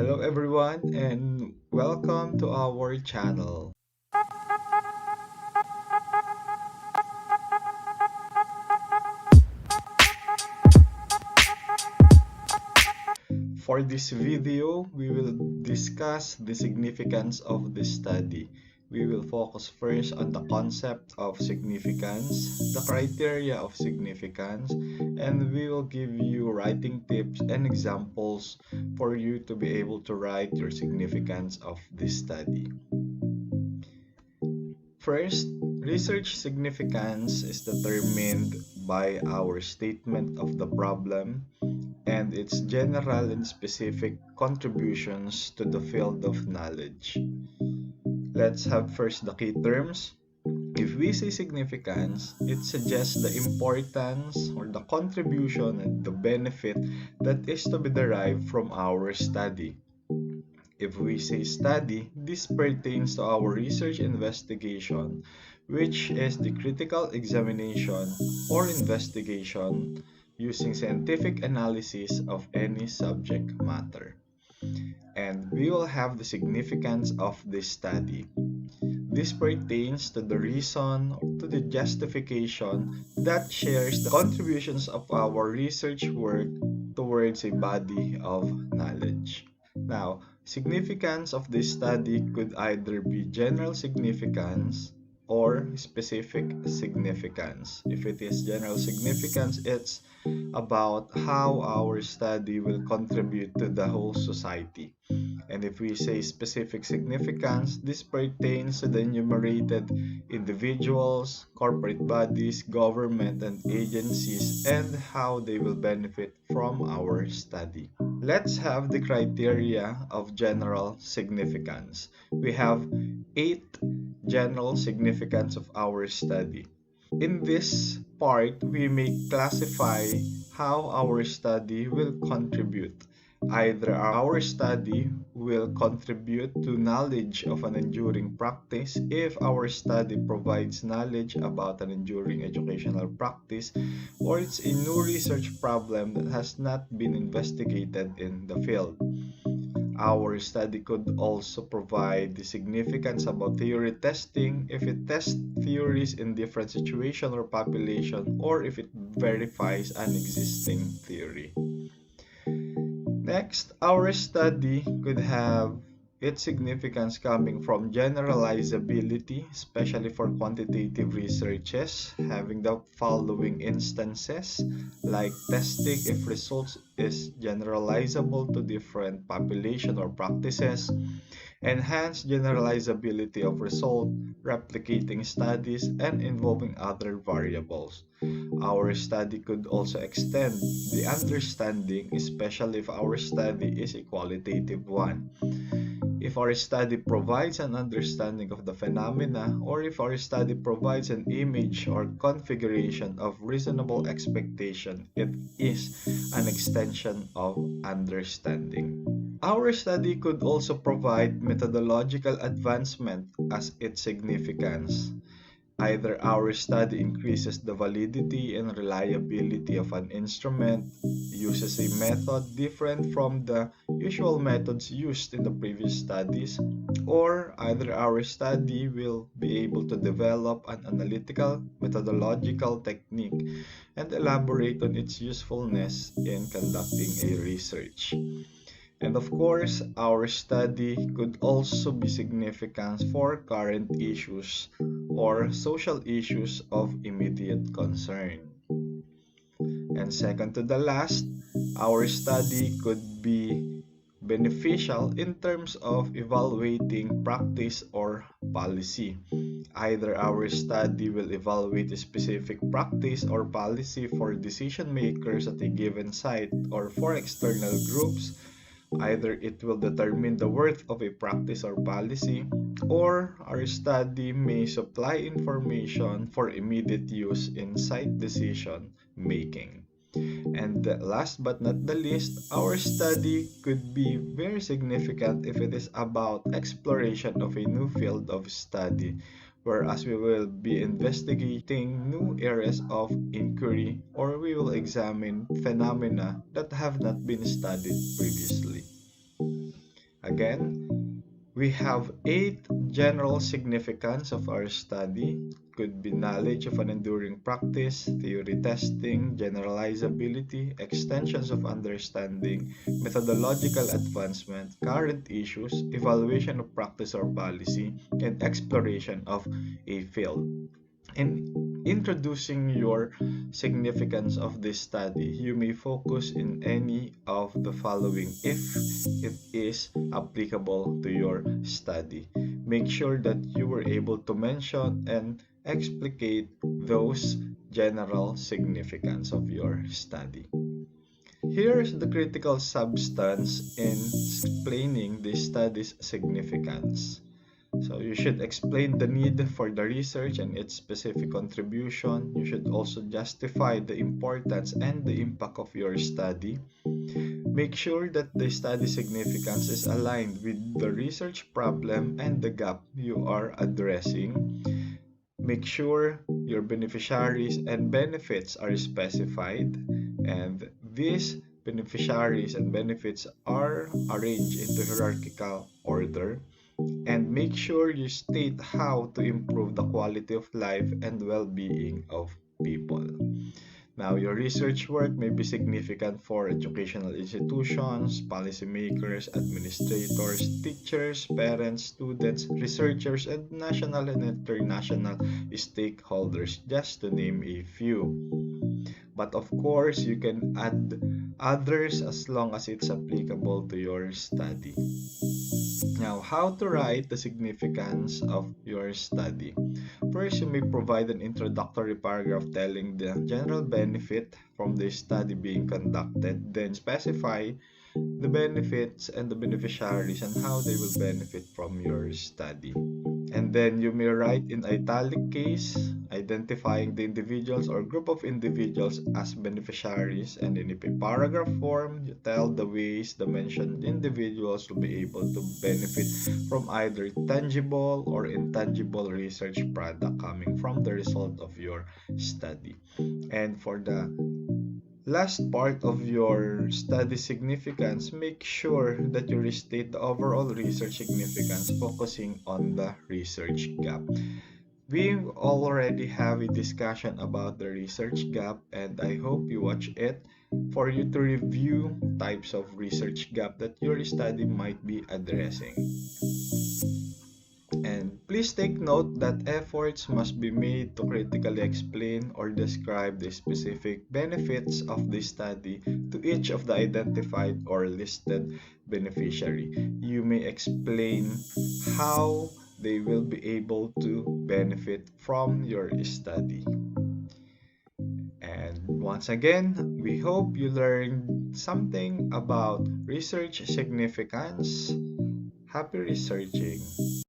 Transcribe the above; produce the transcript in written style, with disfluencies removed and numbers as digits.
Hello everyone and welcome to our channel. For this video, we will discuss the significance of this study. We will focus first on the concept of significance, the criteria of significance, and we will give you writing tips and examples for you to be able to write your significance of this study. First, research significance is determined by our statement of the problem and its general and specific contributions to the field of knowledge. Let's have first the key terms. If we say significance, it suggests the importance or the contribution and the benefit that is to be derived from our study. If we say study, this pertains to our research investigation, which is the critical examination or investigation using scientific analysis of any subject matter. And we will have the significance of this study. This pertains to the reason or to the justification that shares the contributions of our research work towards a body of knowledge. Now, significance of this study could either be general significance or specific significance. If it is general significance, it's about how our study will contribute to the whole society. And if we say specific significance, this pertains to the enumerated individuals, corporate bodies, government, and agencies, and how they will benefit from our study. Let's have the criteria of general significance. We have 8 general significance of our study. In this part, we may classify how our study will contribute. Either our study will contribute to knowledge of an enduring practice if our study provides knowledge about an enduring educational practice, or it's a new research problem that has not been investigated in the field. Our study could also provide the significance about theory testing if it tests theories in different situation or population, or if it verifies an existing theory. Next, our study could have its significance coming from generalizability, especially for quantitative researches, having the following instances, like testing if results is generalizable to different population or practices, enhanced generalizability of result, replicating studies, and involving other variables. Our study could also extend the understanding, especially if our study is a qualitative one. If our study provides an understanding of the phenomena, or if our study provides an image or configuration of reasonable expectation, it is an extension of understanding. Our study could also provide methodological advancement as its significance. Either our study increases the validity and reliability of an instrument, uses a method different from the usual methods used in the previous studies, or either our study will be able to develop an analytical methodological technique and elaborate on its usefulness in conducting a research. And of course, our study could also be significant for current issues or social issues of immediate concern. And second to the last, our study could be beneficial in terms of evaluating practice or policy. Either our study will evaluate a specific practice or policy for decision makers at a given site or for external groups. Either it will determine the worth of a practice or policy, or our study may supply information for immediate use in site decision making. And last but not the least, our study could be very significant if it is about exploration of a new field of study, whereas we will be investigating new areas of inquiry, or we will examine phenomena that have not been studied previously. again, we have 8 general significance of our study. Could be knowledge of an enduring practice, theory testing, generalizability, extensions of understanding, methodological advancement, current issues, evaluation of practice or policy, and exploration of a field. In introducing your significance of this study, you may focus in any of the following if it is applicable to your study. Make sure that you were able to mention and explicate those general significance of your study. Here's the critical substance in explaining the study's significance. So you should explain the need for the research and its specific contribution. You should also justify the importance and the impact of your study. Make sure that the study significance is aligned with the research problem and the gap you are addressing. Make sure your beneficiaries and benefits are specified, and these beneficiaries and benefits are arranged into hierarchical order. And make sure you state how to improve the quality of life and well-being of people. Now, your research work may be significant for educational institutions, policymakers, administrators, teachers, parents, students, researchers, and national and international stakeholders, just to name a few. But of course, you can add others as long as it's applicable to your study. Now, how to write the significance of your study. First, you may provide an introductory paragraph telling the general benefit from the study being conducted, then specify the benefits and the beneficiaries and how they will benefit from your study. And then you may write in italic case, identifying the individuals or group of individuals as beneficiaries, and in a paragraph form, you tell the ways the mentioned individuals will be able to benefit from either tangible or intangible research product coming from the result of your study. And for the last part of your study significance, make sure that you restate the overall research significance, focusing on the research gap. We already have a discussion about the research gap, and I hope you watch it for you to review types of research gap that your study might be addressing. And please take note that efforts must be made to critically explain or describe the specific benefits of the study to each of the identified or listed beneficiary. You may explain how they will be able to benefit from your study. And once again, we hope you learned something about research significance. Happy researching!